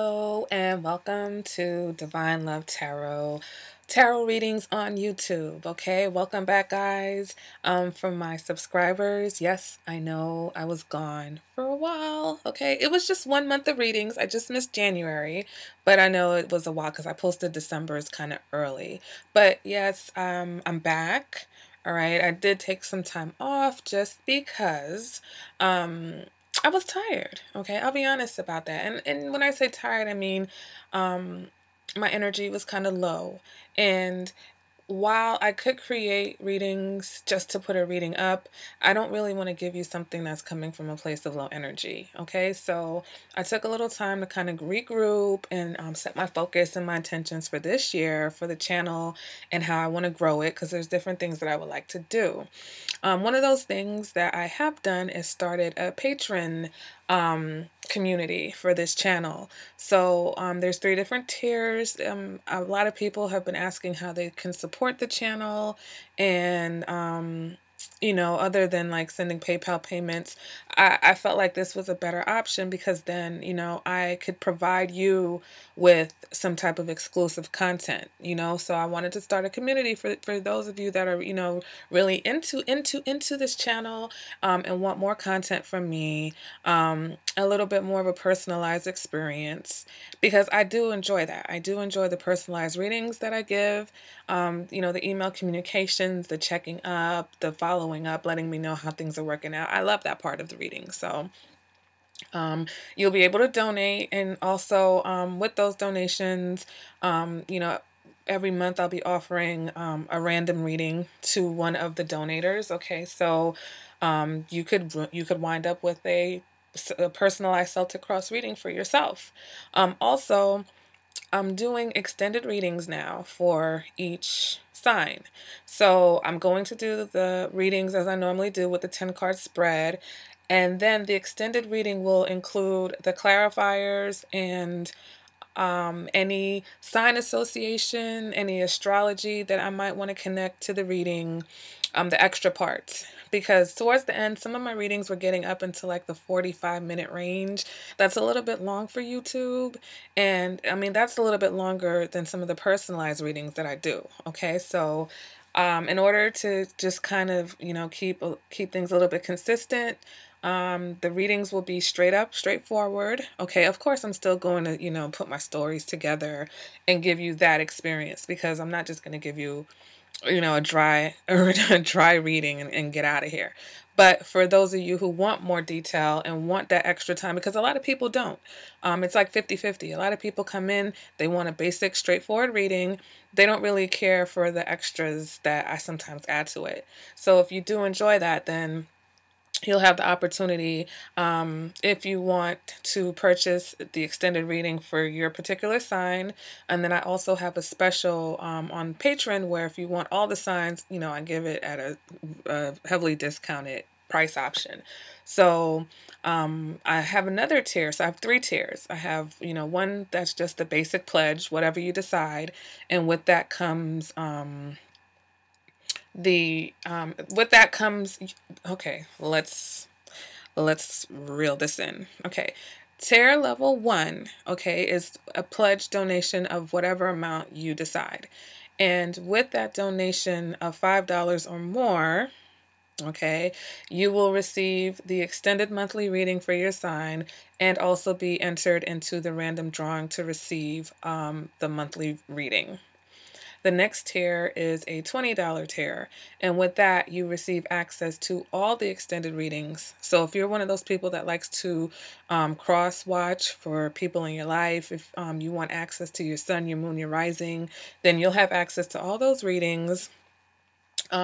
Hello and welcome to Divine Love Tarot readings on YouTube. Okay, welcome back, guys. From my subscribers, yes, I know I was gone for a while. Okay, it was just 1 month of readings. I just missed January, but I know it was a while because I posted December's kind of early. But yes, I'm back. All right, I did take some time off just because I was tired. Okay, I'll be honest about that. And when I say tired, I mean um my energy was kind of low. And while I could create readings just to put a reading up, I don't really want to give you something that's coming from a place of low energy. Okay, so I took a little time to kind of regroup and set my focus and my intentions for this year for the channel and how I want to grow it, because there's different things that I would like to do. One of those things that I have done is started a Patron community for this channel. So there's 3 different tiers. A lot of people have been asking how they can support the channel, and other than like sending PayPal payments, I felt like this was a better option because then, I could provide you with some type of exclusive content, so I wanted to start a community for those of you that are, really into this channel, and want more content from me, a little bit more of a personalized experience, because I do enjoy that. I do enjoy the personalized readings that I give, the email communications, the checking up, the following up, letting me know how things are working out. I love that part of the reading. So you'll be able to donate, and also with those donations, every month I'll be offering a random reading to one of the donators. Okay, so you could wind up with a personalized Celtic cross reading for yourself. Also, I'm doing extended readings now for each sign. So I'm going to do the readings as I normally do with the 10-card spread. And then the extended reading will include the clarifiers and any sign association, any astrology that I might want to connect to the reading, the extra parts. Because towards the end, some of my readings were getting up into like the 45-minute range. That's a little bit long for YouTube. And I mean, that's a little bit longer than some of the personalized readings that I do. Okay, so in order to just kind of, keep things a little bit consistent, the readings will be straightforward. Okay, of course, I'm still going to, put my stories together and give you that experience, because I'm not just going to give you, a dry or a dry reading and get out of here. But for those of you who want more detail and want that extra time, because a lot of people don't, it's like 50-50. A lot of people come in, they want a basic, straightforward reading. They don't really care for the extras that I sometimes add to it. So if you do enjoy that, then you'll have the opportunity, if you want to purchase the extended reading for your particular sign. And then I also have a special on Patreon where if you want all the signs, I give it at a heavily discounted price option. So I have another tier. So I have 3 tiers. I have, one that's just the basic pledge, whatever you decide. And with that comes okay, let's reel this in. Okay, tier level 1, okay, is a pledge donation of whatever amount you decide, and with that donation of $5 or more, okay, you will receive the extended monthly reading for your sign and also be entered into the random drawing to receive the monthly reading. The next tier is a $20 tier, and with that, you receive access to all the extended readings. So if you're one of those people that likes to cross-watch for people in your life, if you want access to your sun, your moon, your rising, then you'll have access to all those readings.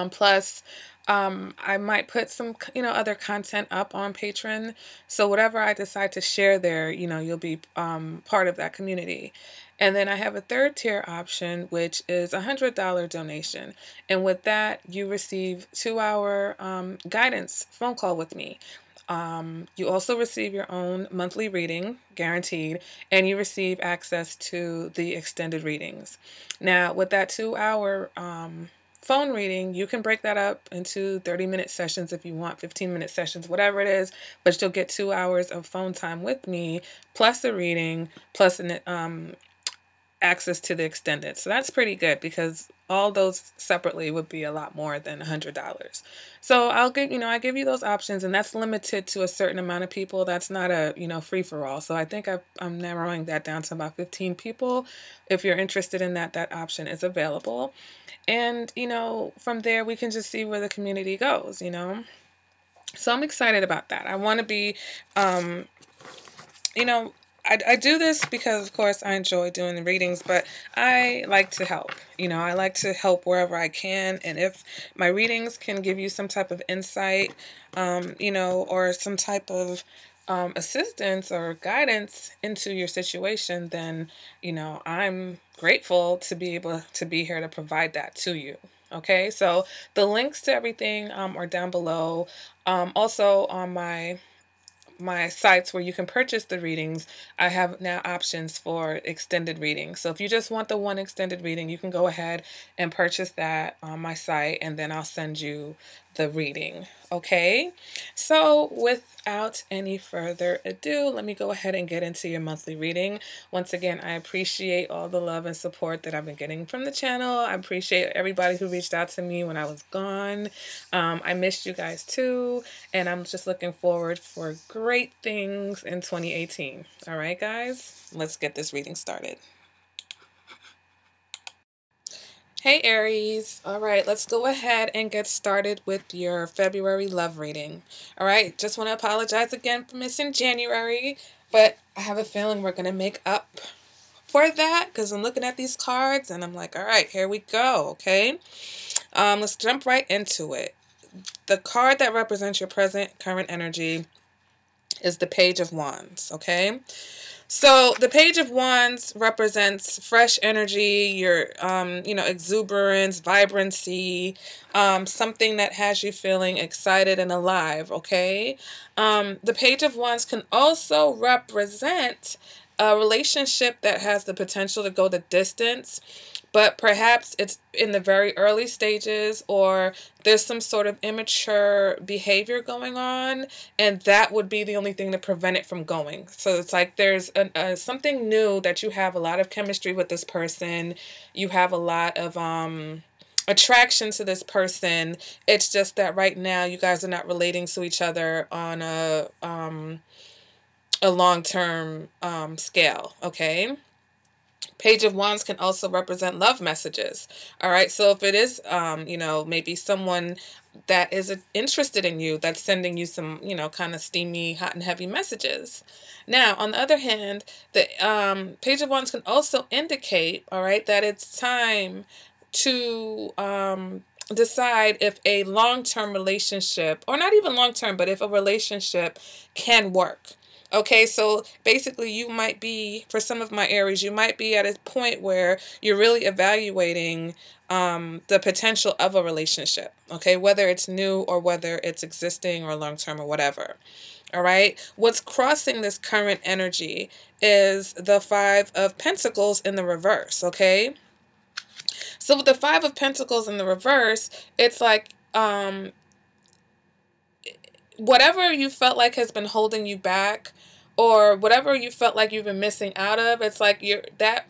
Plus, I might put some, other content up on Patreon. So whatever I decide to share there, you'll be part of that community. And then I have a 3rd tier option, which is $100 donation. And with that, you receive 2-hour guidance phone call with me. You also receive your own monthly reading, guaranteed, and you receive access to the extended readings. Now, with that 2-hour phone reading, you can break that up into 30-minute sessions if you want, 15-minute sessions, whatever it is, but you'll get 2 hours of phone time with me, plus the reading, plus an access to the extended. So that's pretty good because all those separately would be a lot more than $100. So I give you those options, and that's limited to a certain amount of people. That's not a, free for all. So I think I'm narrowing that down to about 15 people. If you're interested in that, that option is available. And, from there we can just see where the community goes. So I'm excited about that. I want to be, you know, I do this because, of course, I enjoy doing the readings, but I like to help. I like to help wherever I can. And if my readings can give you some type of insight, or some type of assistance or guidance into your situation, then, I'm grateful to be able to be here to provide that to you. Okay, so the links to everything are down below. Also on my sites where you can purchase the readings, I have now options for extended readings. So if you just want the one extended reading, you can go ahead and purchase that on my site, and then I'll send you the reading. Okay, so without any further ado, let me go ahead and get into your monthly reading. Once again, I appreciate all the love and support that I've been getting from the channel. I appreciate everybody who reached out to me when I was gone. I missed you guys too, and I'm just looking forward for great things in 2018. All right, guys, let's get this reading started. Hey Aries, all right, let's go ahead and get started with your February love reading. All right, just want to apologize again for missing January, but I have a feeling we're going to make up for that because I'm looking at these cards and I'm like, all right, here we go, okay? Let's jump right into it. The card that represents your current energy is the Page of Wands, okay? So the Page of Wands represents fresh energy, your, exuberance, vibrancy, something that has you feeling excited and alive, okay? The Page of Wands can also represent a relationship that has the potential to go the distance, but perhaps it's in the very early stages, or there's some sort of immature behavior going on, and that would be the only thing to prevent it from going. So it's like there's something new that you have a lot of chemistry with this person. You have a lot of attraction to this person. It's just that right now you guys are not relating to each other on a long-term scale, okay? Page of Wands can also represent love messages. All right. So if it is, maybe someone that is interested in you, that's sending you some, kind of steamy, hot and heavy messages. Now, on the other hand, the Page of Wands can also indicate, all right, that it's time to decide if a long-term relationship, or not even long-term, but if a relationship can work. Okay, so basically you might be, for some of my Aries, you might be at a point where you're really evaluating the potential of a relationship, okay, whether it's new or whether it's existing or long-term or whatever. All right, what's crossing this current energy is the Five of Pentacles in the reverse, okay? So with the Five of Pentacles in the reverse, it's like whatever you felt like has been holding you back, or whatever you felt like you've been missing out of, it's like that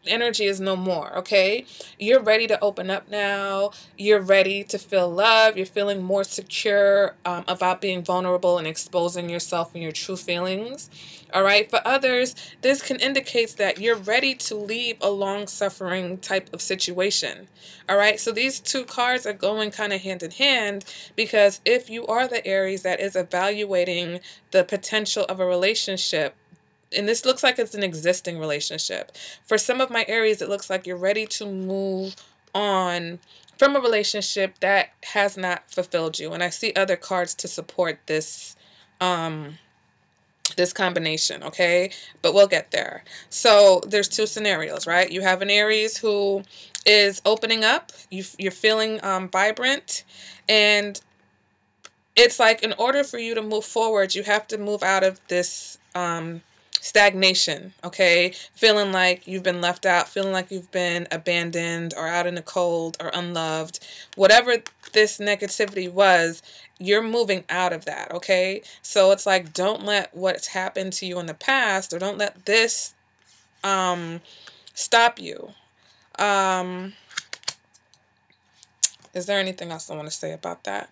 energy is no more, okay? You're ready to open up now. You're ready to feel love. You're feeling more secure about being vulnerable and exposing yourself and your true feelings. All right. For others, this can indicate that you're ready to leave a long-suffering type of situation. All right. So these two cards are going kind of hand in hand, because if you are the Aries that is evaluating the potential of a relationship, and this looks like it's an existing relationship. For some of my Aries, it looks like you're ready to move on from a relationship that has not fulfilled you. And I see other cards to support this this combination, okay? But we'll get there. So there's two scenarios, right? You have an Aries who is opening up. You're feeling vibrant, and it's like in order for you to move forward, you have to move out of this stagnation, okay? Feeling like you've been left out, feeling like you've been abandoned or out in the cold or unloved. Whatever this negativity was, you're moving out of that, okay? So it's like, don't let what's happened to you in the past, or don't let this stop you. Is there anything else I want to say about that?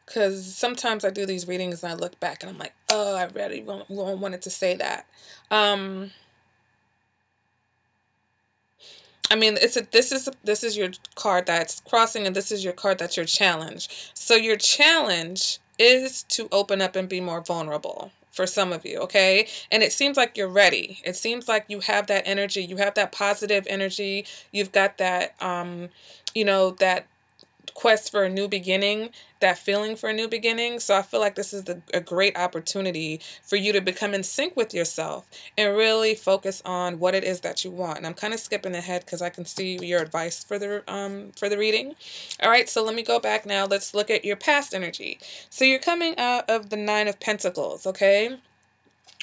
Because sometimes I do these readings and I look back and I'm like, oh, I really wanted to say that. I mean, this is your card that's crossing, and this is your card that's your challenge. So your challenge is to open up and be more vulnerable for some of you, okay? And it seems like you're ready. It seems like you have that energy. You have that positive energy. You've got that, that quest for a new beginning, that feeling for a new beginning. So I feel like this is a great opportunity for you to become in sync with yourself and really focus on what it is that you want. And I'm kind of skipping ahead because I can see your advice for the reading. All right, so let me go back now. Let's look at your past energy. So you're coming out of the Nine of Pentacles, okay?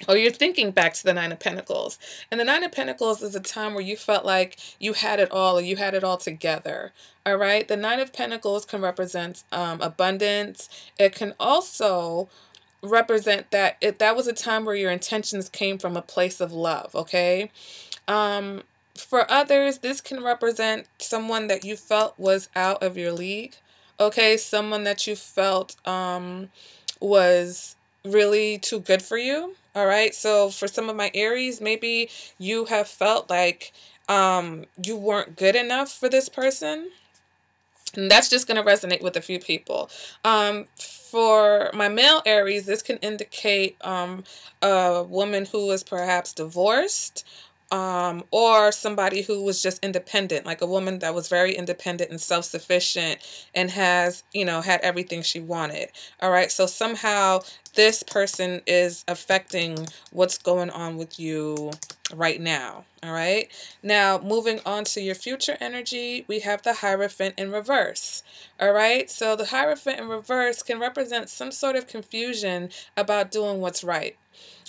Or you're thinking back to the Nine of Pentacles. And the Nine of Pentacles is a time where you felt like you had it all, or you had it all together. All right. The Nine of Pentacles can represent abundance. It can also represent that that was a time where your intentions came from a place of love. Okay. For others, this can represent someone that you felt was out of your league. Okay. Someone that you felt was really too good for you. All right. So for some of my Aries, maybe you have felt like you weren't good enough for this person. And that's just going to resonate with a few people. For my male Aries, this can indicate a woman who is perhaps divorced, or somebody who was just independent, like a woman that was very independent and self-sufficient and has, had everything she wanted. All right. So somehow this person is affecting what's going on with you right now. All right. Now, moving on to your future energy, we have the Hierophant in reverse. All right. So the Hierophant in reverse can represent some sort of confusion about doing what's right.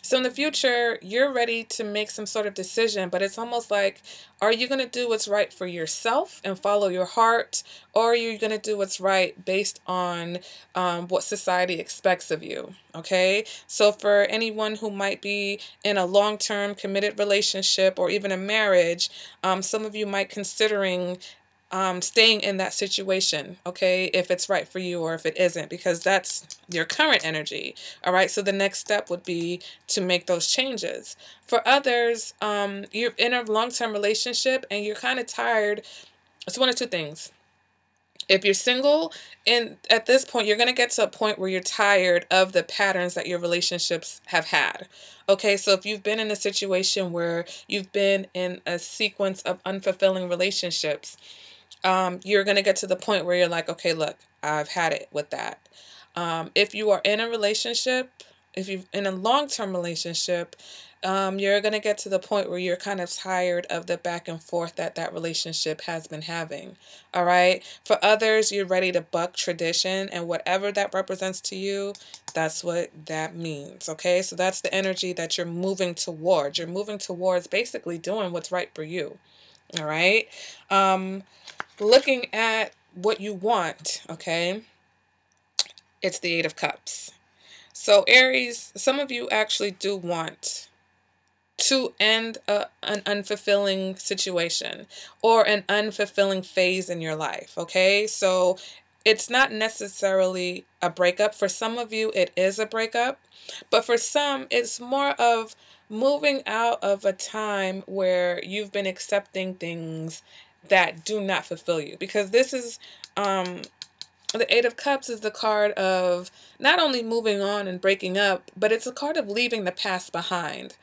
So in the future, you're ready to make some sort of decision, but it's almost like, are you going to do what's right for yourself and follow your heart, or are you going to do what's right based on what society expects of you? Okay. So for anyone who might be in a long-term committed relationship or even a marriage, some of you might considering staying in that situation, okay, if it's right for you or if it isn't, because that's your current energy. All right. So the next step would be to make those changes. For others, you're in a long-term relationship and you're kind of tired. It's one of two things. If you're single, and at this point, you're going to get to a point where you're tired of the patterns that your relationships have had. Okay, so if you've been in a situation where you've been in a sequence of unfulfilling relationships, you're going to get to the point where you're like, okay, look, I've had it with that. If you are in a relationship, if you're in a long-term relationship, you're going to get to the point where you're kind of tired of the back and forth that relationship has been having. All right. For others, you're ready to buck tradition, and whatever that represents to you, that's what that means. Okay. So that's the energy that you're moving towards. You're moving towards basically doing what's right for you. All right. Looking at what you want, okay, it's the Eight of Cups. So Aries, some of you actually do want to end an unfulfilling situation or an unfulfilling phase in your life, okay? So it's not necessarily a breakup. For some of you, it is a breakup. But for some, it's more of moving out of a time where you've been accepting things that do not fulfill you. Because this is, the Eight of Cups is the card of not only moving on and breaking up, but it's a card of leaving the past behind.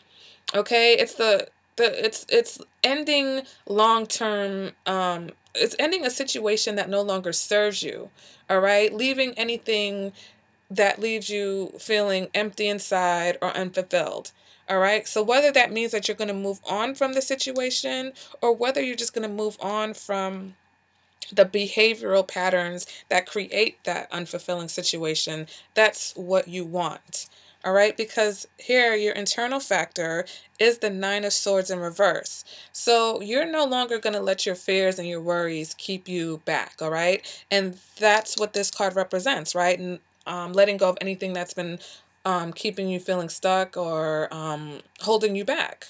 Okay, it's it's ending long-term, it's ending a situation that no longer serves you. All right, leaving anything that leaves you feeling empty inside or unfulfilled. All right, so whether that means that you're going to move on from the situation, or whether you're just going to move on from the behavioral patterns that create that unfulfilling situation, that's what you want. All right, because here your internal factor is the Nine of Swords in reverse. So you're no longer going to let your fears and your worries keep you back. All right, and that's what this card represents, right? And letting go of anything that's been keeping you feeling stuck or holding you back.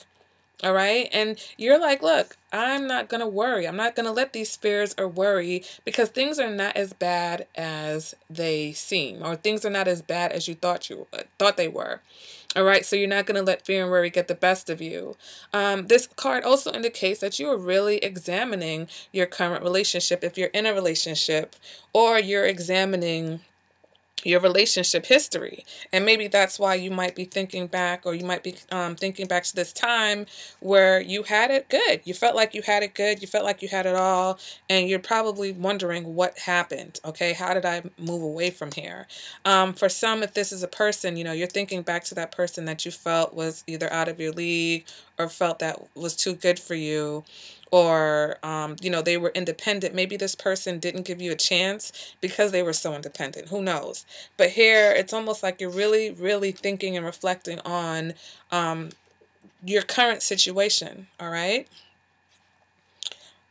All right. And you're like, look, I'm not going to worry. I'm not going to let these fears or worry, because things are not as bad as they seem, or things are not as bad as you thought they were. All right. So you're not going to let fear and worry get the best of you. This card also indicates that you are really examining your current relationship, if you're in a relationship, or you're examining your relationship history. And maybe that's why you might be thinking back, or you might be thinking back to this time where you had it good. You felt like you had it good. You felt like you had it all. And you're probably wondering what happened. Okay, how did I move away from here? For some, if this is a person, you're thinking back to that person that you felt was either out of your league, or felt that was too good for you, or they were independent. Maybe this person didn't give you a chance because they were so independent. Who knows? But here it's almost like you're really, really thinking and reflecting on your current situation. All right,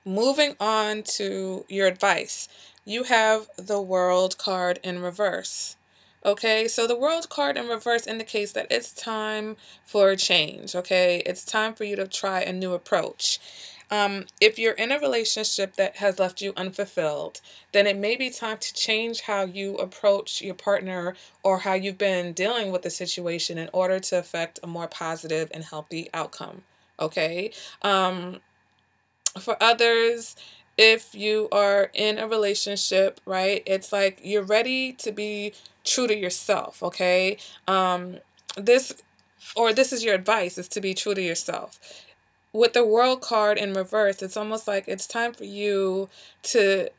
moving on to your advice. You have the World card in reverse. Okay, so the World card in reverse indicates that it's time for a change. Okay, it's time for you to try a new approach. If you're in a relationship that has left you unfulfilled, then it may be time to change how you approach your partner, or how you've been dealing with the situation, in order to affect a more positive and healthy outcome. Okay. For others, if you are in a relationship, right, it's like you're ready to be true to yourself. Okay. This this is your advice, is to be true to yourself. With the World card in reverse, it's almost like it's time for you to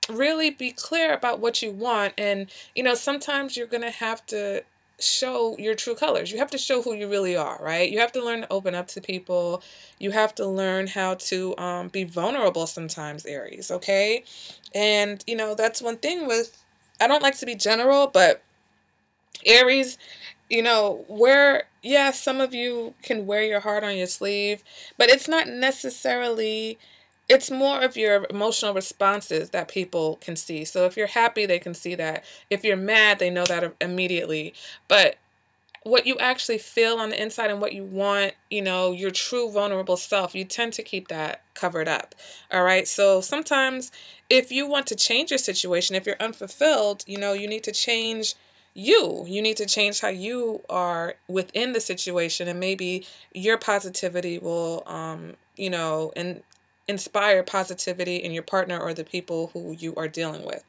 really be clear about what you want. And, sometimes you're going to have to show your true colors. You have to show who you really are, right? You have to learn to open up to people. You have to learn how to be vulnerable sometimes, Aries, okay? And, that's one thing with, I don't like to be general, but Aries, yeah, some of you can wear your heart on your sleeve, but it's not necessarily, it's more of your emotional responses that people can see. So if you're happy, they can see that. If you're mad, they know that immediately. But what you actually feel on the inside and what you want, your true vulnerable self, you tend to keep that covered up. All right. So sometimes if you want to change your situation, if you're unfulfilled, you need to change you. You need to change how you are within the situation, and maybe your positivity will, inspire positivity in your partner or the people who you are dealing with.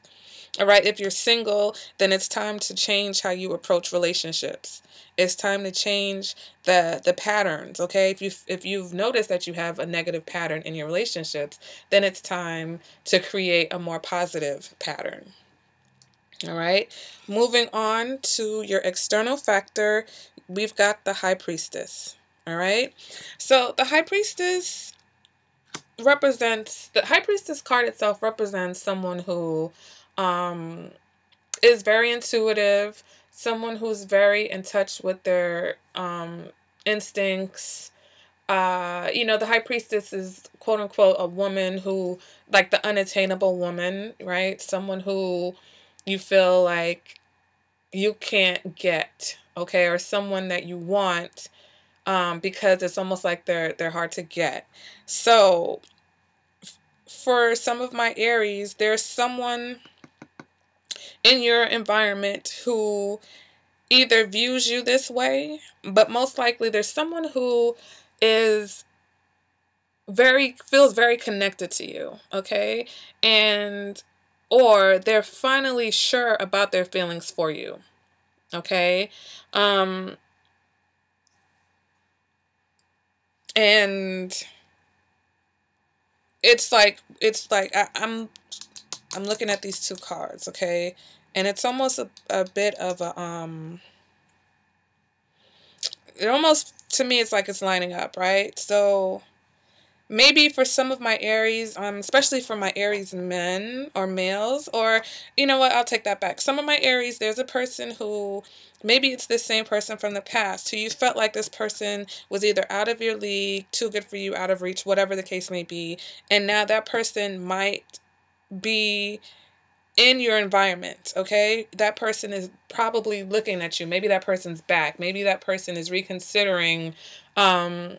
All right, if you're single, then it's time to change how you approach relationships. It's time to change the patterns, okay? If you've noticed that you have a negative pattern in your relationships, then it's time to create a more positive pattern. All right. Moving on to your external factor, we've got the High Priestess. All right. So the High Priestess the High Priestess card itself represents someone who um is very intuitive, someone who's very in touch with their instincts. The High Priestess is quote unquote a woman who, like the unattainable woman, right? Someone who you feel like you can't get, okay, or someone that you want, because it's almost like they're hard to get. So for some of my Aries, there's someone in your environment who either views you this way, but most likely there's someone who is feels very connected to you, okay? And or they're finally sure about their feelings for you, okay? Um and it's like I'm looking at these two cards, okay? And it's almost a bit of a it almost, to me, it's like it's lining up, right? So maybe for some of my Aries, especially for my Aries men or males, or you know what, I'll take that back. Some of my Aries, there's a person who, maybe it's the same person from the past who you felt like this person was either out of your league, too good for you, out of reach, whatever the case may be. And now that person might be in your environment, okay? That person is probably looking at you. Maybe that person's back. Maybe that person is reconsidering um,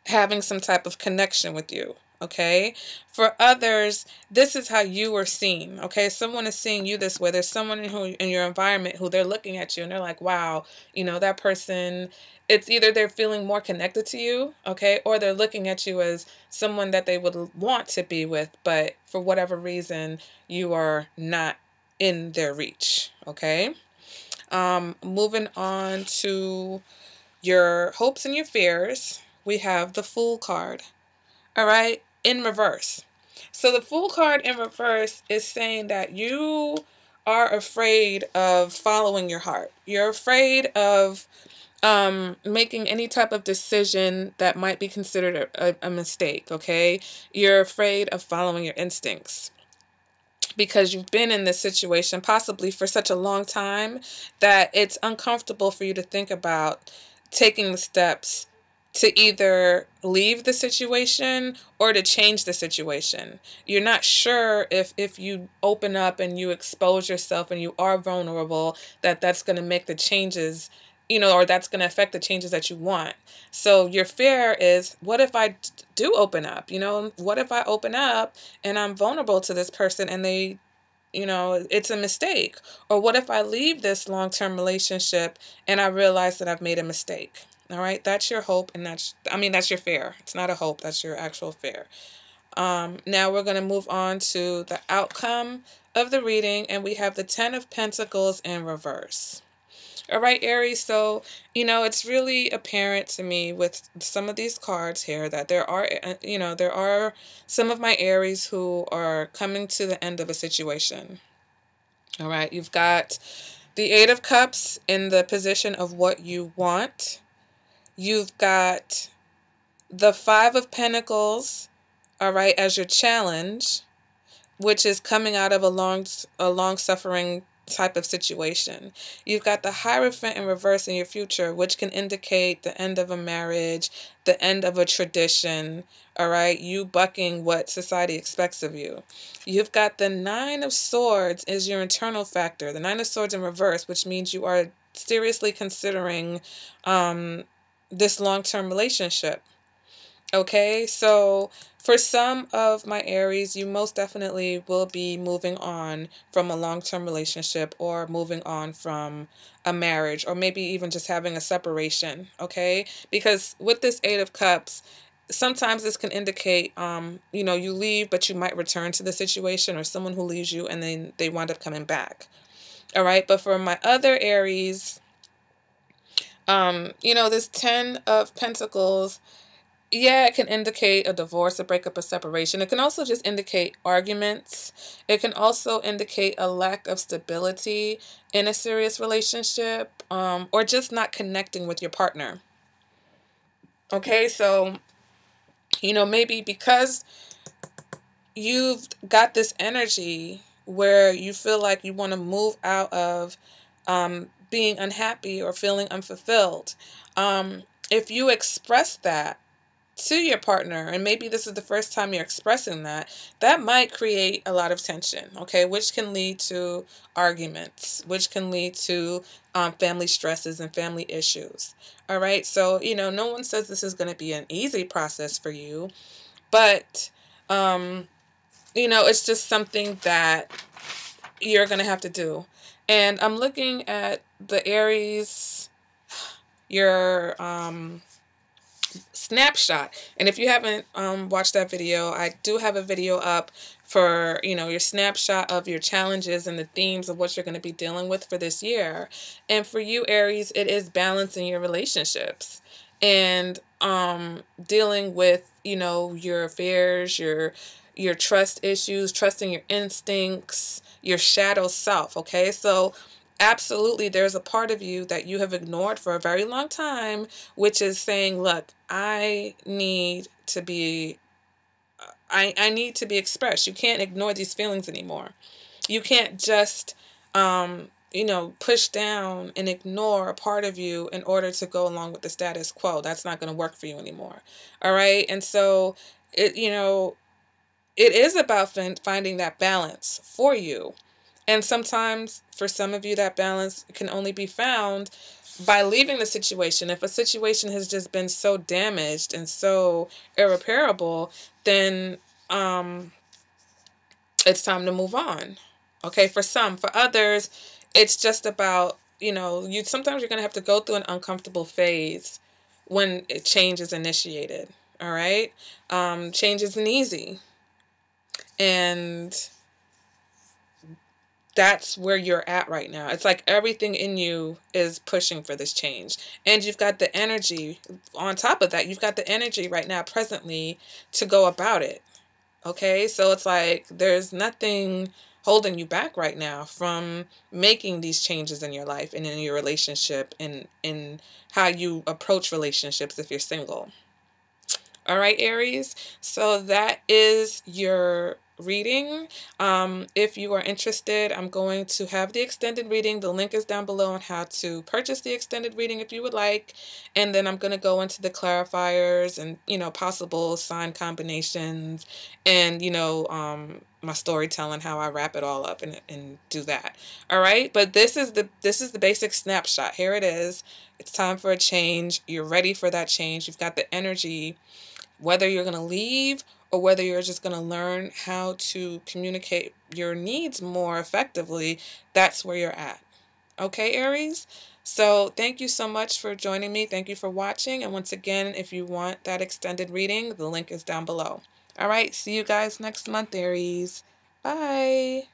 having some type of connection with you. Okay. For others, this is how you were seen. Okay. Someone is seeing you this way. There's someone in your environment who they're looking at you and they're like, wow, that person, it's either they're feeling more connected to you. Okay. Or they're looking at you as someone that they would want to be with, but for whatever reason, you are not in their reach. Okay. Moving on to your hopes and your fears, we have the Fool card. All right, in reverse. So the Fool card in reverse is saying that you are afraid of following your heart. You're afraid of making any type of decision that might be considered a mistake, okay? You're afraid of following your instincts because you've been in this situation possibly for such a long time that it's uncomfortable for you to think about taking the steps to either leave the situation or to change the situation. You're not sure if you open up and you expose yourself and you are vulnerable, that's going to make the changes, or that's going to affect the changes that you want. So your fear is, what if I do open up? What if I open up and I'm vulnerable to this person and they, it's a mistake? Or what if I leave this long-term relationship and I realize that I've made a mistake? All right, that's your hope, and that's your fear. It's not a hope, that's your actual fear. Now we're going to move on to the outcome of the reading, and we have the Ten of Pentacles in reverse. All right, Aries, so, it's really apparent to me with some of these cards here that there are some of my Aries who are coming to the end of a situation. All right, you've got the Eight of Cups in the position of what you want. You've got the Five of Pentacles, all right, as your challenge, which is coming out of a long-suffering type of situation. You've got the Hierophant in reverse in your future, which can indicate the end of a marriage, the end of a tradition, all right, you bucking what society expects of you. You've got the Nine of Swords is your internal factor. The Nine of Swords in reverse, which means you are seriously considering this long-term relationship. Okay, so for some of my Aries, you most definitely will be moving on from a long-term relationship or moving on from a marriage or maybe even just having a separation, okay? Because with this Eight of Cups, sometimes this can indicate, you leave, but you might return to the situation, or someone who leaves you and then they wind up coming back. All right, but for my other Aries, this Ten of Pentacles, yeah, it can indicate a divorce, a breakup, a separation. It can also just indicate arguments. It can also indicate a lack of stability in a serious relationship, or just not connecting with your partner. Okay, so, maybe because you've got this energy where you feel like you want to move out of being unhappy or feeling unfulfilled. If you express that to your partner, and maybe this is the first time you're expressing that, that might create a lot of tension, okay, which can lead to arguments, which can lead to family stresses and family issues. All right, so, no one says this is going to be an easy process for you, but, it's just something that you're going to have to do. And I'm looking at the Aries, your snapshot, and if you haven't watched that video, I do have a video up for your snapshot of your challenges and the themes of what you're going to be dealing with for this year. And for you, Aries, it is balancing your relationships and dealing with your fears, your trust issues, trusting your instincts, your shadow self. Okay, so absolutely, there's a part of you that you have ignored for a very long time, which is saying, look, I need to be expressed. You can't ignore these feelings anymore. You can't just, push down and ignore a part of you in order to go along with the status quo. That's not going to work for you anymore. All right. And so it is about finding that balance for you. And sometimes for some of you, that balance can only be found by leaving the situation. If a situation has just been so damaged and so irreparable, then it's time to move on. Okay, for some. For others, it's just about, you sometimes you're going to have to go through an uncomfortable phase when change is initiated. All right? Change isn't easy. And that's where you're at right now. It's like everything in you is pushing for this change. And you've got the energy on top of that. You've got the energy right now, presently, to go about it. Okay? So it's like there's nothing holding you back right now from making these changes in your life and in your relationship and in how you approach relationships if you're single. All right, Aries. So that is your reading. If you are interested, I'm going to have the extended reading. The link is down below on how to purchase the extended reading if you would like. And then I'm going to go into the clarifiers and, possible sign combinations and, my storytelling, how I wrap it all up and do that. All right. But this is the basic snapshot. Here it is. It's time for a change. You're ready for that change. You've got the energy. Whether you're going to leave or whether you're just going to learn how to communicate your needs more effectively, that's where you're at. Okay, Aries? So thank you so much for joining me. Thank you for watching. And once again, if you want that extended reading, the link is down below. All right, see you guys next month, Aries. Bye.